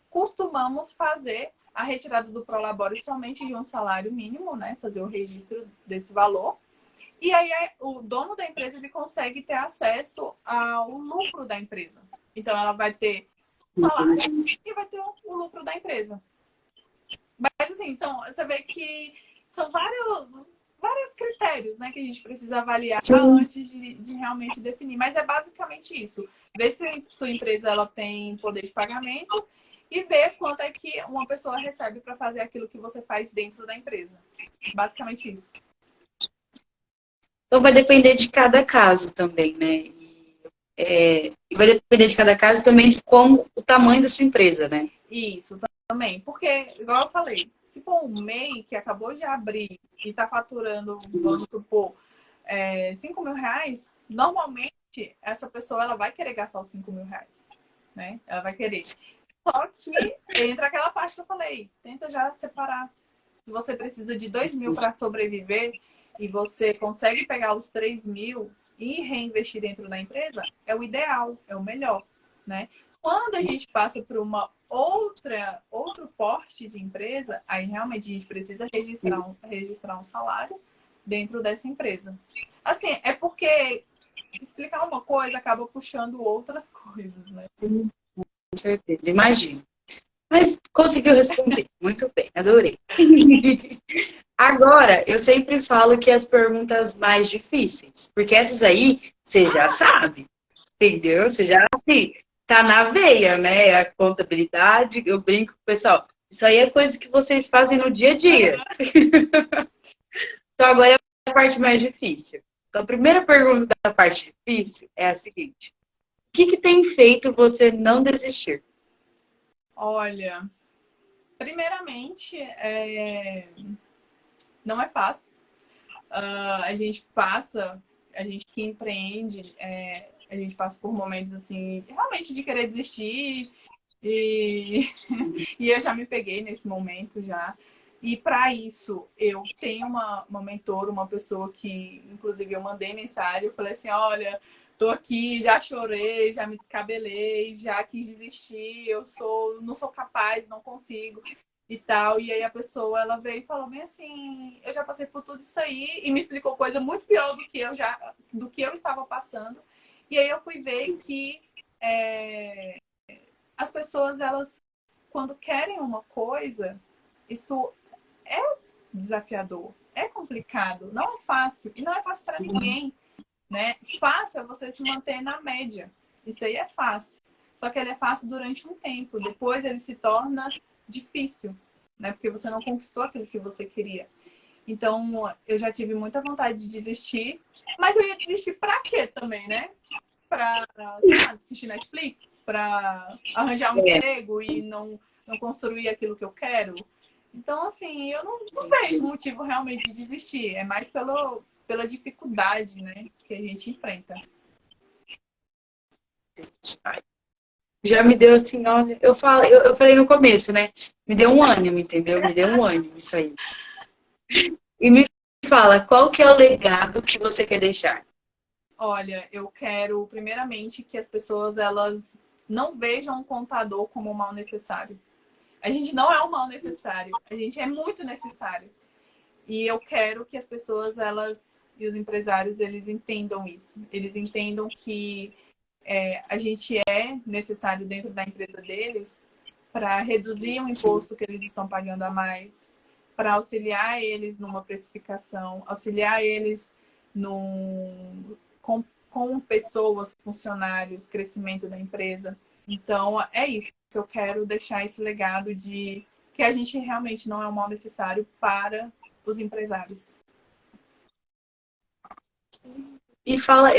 costumamos fazer a retirada do Prolabore somente de um salário mínimo, né? Fazer o registro desse valor. E aí o dono da empresa ele consegue ter acesso ao lucro da empresa. Então ela vai ter o salário e vai ter o lucro da empresa. Mas assim, então, você vê que são vários critérios, né, que a gente precisa avaliar antes de realmente definir. Mas é basicamente isso. Ver se sua empresa ela tem poder de pagamento e ver quanto é que uma pessoa recebe para fazer aquilo que você faz dentro da empresa. Basicamente isso. Então vai depender de cada caso também, né? E vai depender de cada caso também de como o tamanho da sua empresa, né? Isso, também. Porque, igual eu falei, se for um MEI que acabou de abrir e está faturando, vamos supor, 5 mil reais, normalmente essa pessoa ela vai querer gastar os 5 mil reais. Né? Ela vai querer. Só que entra aquela parte que eu falei, tenta já separar. Se você precisa de 2 mil para sobreviver e você consegue pegar os 3 mil e reinvestir dentro da empresa, é o ideal, é o melhor, né? Quando a gente passa por outro porte de empresa, aí realmente a gente precisa registrar um salário dentro dessa empresa. Assim, é porque explicar uma coisa acaba puxando outras coisas, né? Sim, com certeza, imagino. Mas conseguiu responder. Muito bem, adorei. Agora, eu sempre falo que as perguntas mais difíceis, porque essas aí você já sabe, entendeu? Você já assim, tá na veia, né? A contabilidade, eu brinco com o pessoal. Isso aí é coisa que vocês fazem no dia a dia. Então agora é a parte mais difícil. Então a primeira pergunta da parte difícil é a seguinte: o que tem feito você não desistir? Olha, primeiramente, não é fácil. A gente que empreende, a gente passa por momentos assim, realmente de querer desistir. E, e eu já me peguei nesse momento já. E para isso, eu tenho uma mentora, uma pessoa que, inclusive, eu mandei mensagem, eu falei assim, olha, tô aqui, já chorei, já me descabelei, já quis desistir, não sou capaz, não consigo e tal. E aí a pessoa, ela veio e falou bem assim, eu já passei por tudo isso aí e me explicou coisa muito pior do que eu estava passando. E aí eu fui ver que as pessoas, elas, quando querem uma coisa, isso é desafiador, é complicado, não é fácil. E não é fácil para ninguém, né? Fácil é você se manter na média. Isso aí é fácil. Só que ele é fácil durante um tempo. Depois ele se torna difícil, né? Porque você não conquistou aquilo que você queria. Então, eu já tive muita vontade de desistir. Mas eu ia desistir pra quê também, né? Pra, sei lá, assistir Netflix, pra arranjar um emprego e não construir aquilo que eu quero. Então, assim, eu não vejo motivo realmente de desistir. É mais pela dificuldade, né, que a gente enfrenta. Já me deu assim, olha, eu falei no começo, né? Me deu um ânimo, entendeu? Me deu um ânimo isso aí. E me fala, qual que é o legado que você quer deixar? Olha, eu quero, primeiramente, que as pessoas, elas não vejam o contador como um mal necessário. A gente não é um mal necessário, a gente é muito necessário. E eu quero que as pessoas, elas e os empresários, eles entendam isso. Eles entendam que a gente é necessário dentro da empresa deles para reduzir o imposto que eles estão pagando a mais, para auxiliar eles numa precificação, auxiliar eles com pessoas, funcionários, crescimento da empresa. Então, é isso. Eu quero deixar esse legado de que a gente realmente não é um mal necessário para os empresários. E fala,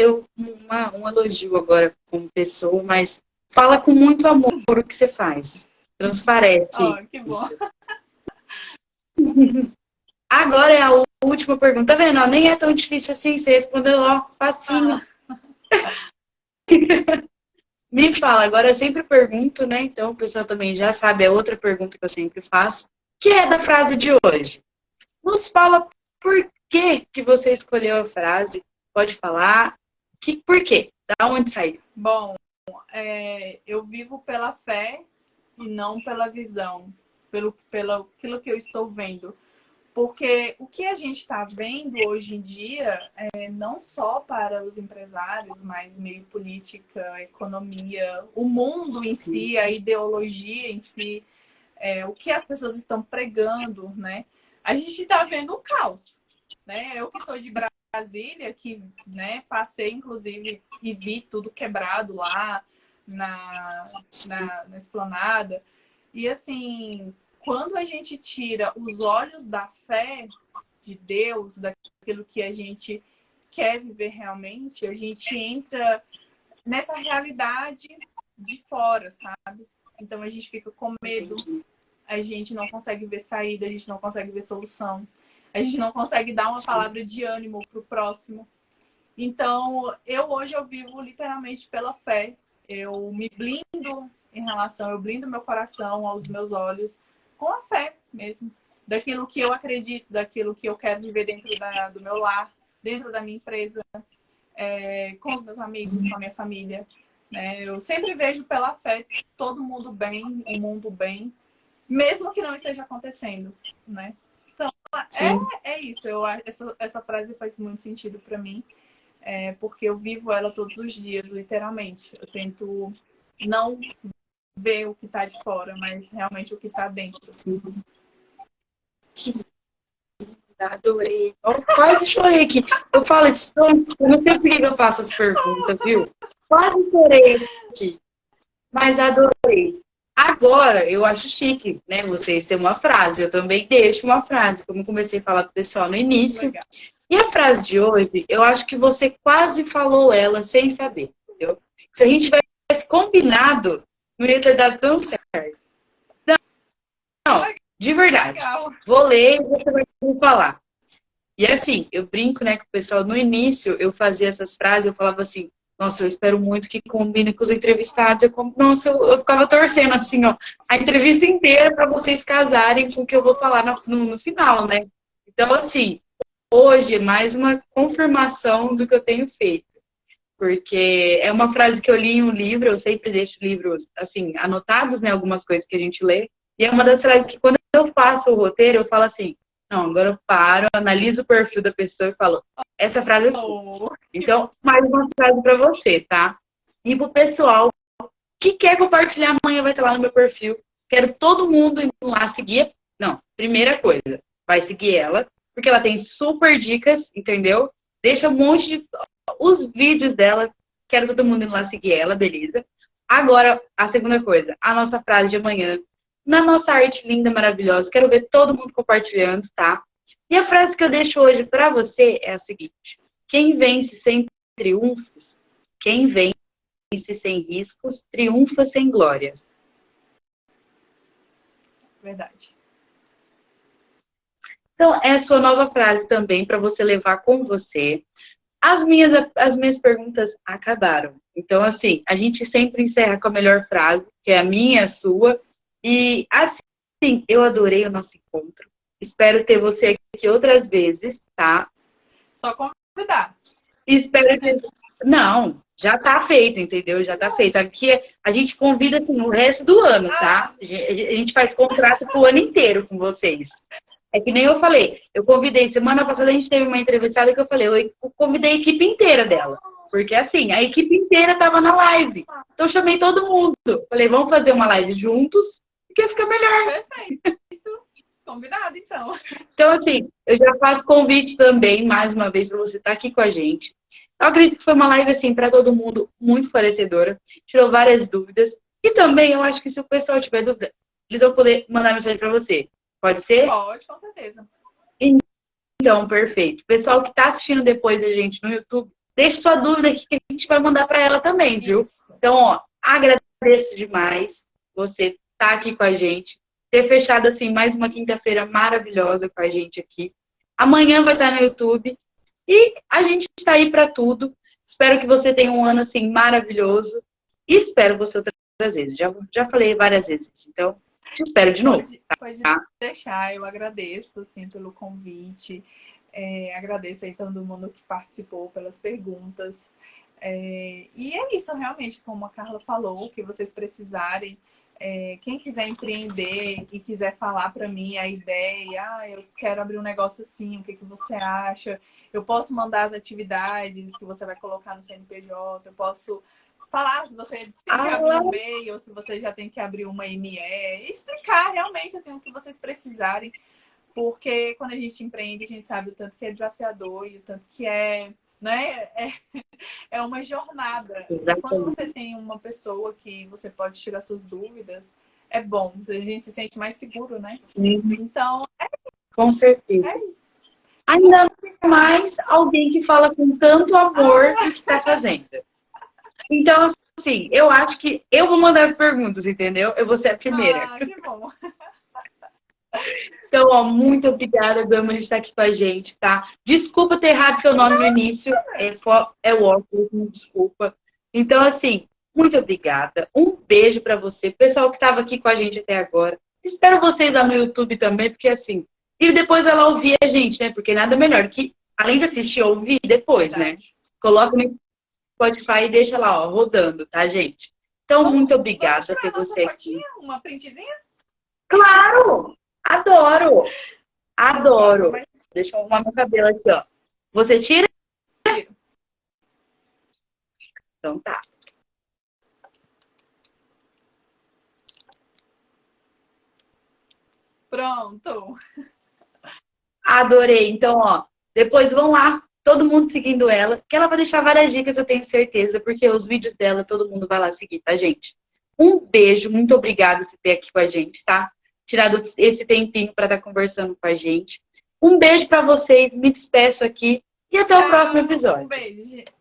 um elogio agora como pessoa, mas fala com muito amor o que você faz. Transparece Ó, que bom. isso. Agora é a última pergunta. Tá vendo? Ó, nem é tão difícil assim. Você respondeu, ó, facinho. Me fala, agora eu sempre pergunto, né? Então o pessoal também já sabe, é outra pergunta que eu sempre faço, que é da frase de hoje. Nos fala por que você escolheu a frase. Pode falar. Por quê? Da onde saiu? Bom, eu vivo pela fé e não pela visão, pelo aquilo que eu estou vendo. Porque o que a gente está vendo hoje em dia, não só para os empresários, mas meio política, economia, o mundo em si, a ideologia em si, o que as pessoas estão pregando, né? A gente está vendo um caos, né? Eu que sou de Brasília, que, né, passei inclusive e vi tudo quebrado lá na Esplanada. E assim, quando a gente tira os olhos da fé de Deus, daquilo que a gente quer viver realmente, a gente entra nessa realidade de fora, sabe? Então a gente fica com medo, a gente não consegue ver saída, a gente não consegue ver solução, a gente não consegue dar uma palavra de ânimo pro próximo. Então, hoje eu vivo literalmente pela fé. Eu me blindo eu blindo meu coração aos meus olhos com a fé mesmo, daquilo que eu acredito, daquilo que eu quero viver dentro do meu lar, dentro da minha empresa, com os meus amigos, com a minha família. Né? Eu sempre vejo pela fé todo mundo bem, o mundo bem, mesmo que não esteja acontecendo, né? Então, é isso. Essa frase faz muito sentido para mim, porque eu vivo ela todos os dias, literalmente. Eu tento não ver o que está de fora, mas realmente o que está dentro. Adorei. Eu quase chorei aqui. Eu falo isso, eu não sei por que eu faço as perguntas, viu? Quase chorei aqui. Mas adorei. Agora, eu acho chique, né? Vocês têm uma frase. Eu também deixo uma frase, como comecei a falar pro pessoal no início. Legal. E a frase de hoje, eu acho que você quase falou ela sem saber, entendeu? Se a gente tivesse combinado, não ia ter dado tão certo. Não, de verdade. Legal. Vou ler e você vai me falar. E assim, eu brinco, né, com o pessoal. No início, eu fazia essas frases, eu falava assim, nossa, eu espero muito que combine com os entrevistados. Nossa, eu ficava torcendo assim, ó, a entrevista inteira para vocês casarem com o que eu vou falar no final, né? Então, assim, hoje é mais uma confirmação do que eu tenho feito. Porque é uma frase que eu li em um livro, eu sempre deixo livros, assim, anotados, né, algumas coisas que a gente lê. E é uma das frases que quando eu faço o roteiro, eu falo assim, não, agora eu paro, analiso o perfil da pessoa e falo, essa frase é sua. Então, mais uma frase para você, tá? E pro pessoal que quer compartilhar, amanhã vai estar lá no meu perfil. Quero todo mundo indo lá seguir. Não, primeira coisa, vai seguir ela, porque ela tem super dicas, entendeu? Deixa um monte de... os vídeos dela, quero todo mundo indo lá seguir ela, beleza? Agora, a segunda coisa, a nossa frase de amanhã, na nossa arte linda, maravilhosa, quero ver todo mundo compartilhando, tá? E a frase que eu deixo hoje para você é a seguinte: quem vence sem triunfos, quem vence sem riscos, triunfa sem glória. Verdade. Então, é a sua nova frase também para você levar com você. As minhas perguntas acabaram. Então, assim, a gente sempre encerra com a melhor frase, que é a minha, a sua. E, assim, eu adorei o nosso encontro. Espero ter você aqui outras vezes, tá? Só convidar. Espero que... Não, já tá feito, entendeu? Já tá feito. Aqui a gente convida assim, o resto do ano, tá? A gente faz contrato pro ano inteiro com vocês. É que nem eu falei, eu convidei, semana passada a gente teve uma entrevistada que eu falei, eu convidei a equipe inteira dela. Porque assim, a equipe inteira tava na live. Então eu chamei todo mundo. Falei, vamos fazer uma live juntos, porque fica melhor. Perfeito. Combinado, então. Então, assim, eu já faço convite também, mais uma vez, para você estar aqui com a gente. Eu acredito que foi uma live, assim, para todo mundo, muito esclarecedora. Tirou várias dúvidas. E também, eu acho que se o pessoal tiver dúvida, eles vão poder mandar mensagem para você. Pode ser? Pode, com certeza. Então, perfeito. Pessoal que está assistindo depois a gente no YouTube, deixe sua dúvida aqui que a gente vai mandar para ela também, viu? Então, ó, agradeço demais você estar aqui com a gente, ter fechado assim mais uma quinta-feira maravilhosa com a gente aqui. Amanhã vai estar no YouTube e a gente está aí para tudo. Espero que você tenha um ano assim maravilhoso e espero você outras vezes. Já falei várias vezes, então te espero de novo. Pode deixar, eu agradeço assim, pelo convite. Agradeço aí todo mundo que participou pelas perguntas. E é isso, realmente, como a Carla falou, que vocês precisarem. Quem quiser empreender e quiser falar para mim a ideia, eu quero abrir um negócio assim, o que você acha? Eu posso mandar as atividades que você vai colocar no CNPJ, eu posso falar se você tem que abrir um MEI ou se você já tem que abrir uma ME, explicar realmente assim, o que vocês precisarem, porque quando a gente empreende, a gente sabe o tanto que é desafiador e o tanto que né? É uma jornada. Exatamente. Quando você tem uma pessoa que você pode tirar suas dúvidas, é bom. A gente se sente mais seguro, né? Então, com certeza. É isso. Ainda mais alguém que fala com tanto amor o que está fazendo. Então, assim, eu acho que eu vou mandar as perguntas, entendeu? Eu vou ser a primeira. Que bom. Então, ó, muito obrigada, Gama, de estar aqui com a gente, tá? Desculpa ter errado seu nome no início. É o óculos, me desculpa. Então, assim, muito obrigada. Um beijo pra você. Pessoal que estava aqui com a gente até agora. Espero vocês lá no YouTube também, porque assim... E depois ela ouvir a gente, né? Porque nada melhor que, além de assistir, ouvir depois, né? Coloca no Spotify e deixa lá, ó, rodando, tá, gente? Então, muito obrigada por você aqui. Uma printzinha? Claro! Adoro! Adoro! Deixa eu arrumar meu cabelo aqui, ó. Você tira? Tiro. Então tá. Pronto. Adorei. Então, ó, depois vão lá, todo mundo seguindo ela, que ela vai deixar várias dicas, eu tenho certeza, porque os vídeos dela, todo mundo vai lá seguir, tá, gente? Um beijo, muito obrigada por ter aqui com a gente, tá? Tirado esse tempinho para estar conversando com a gente. Um beijo para vocês, me despeço aqui e até o próximo episódio. Um beijo, gente.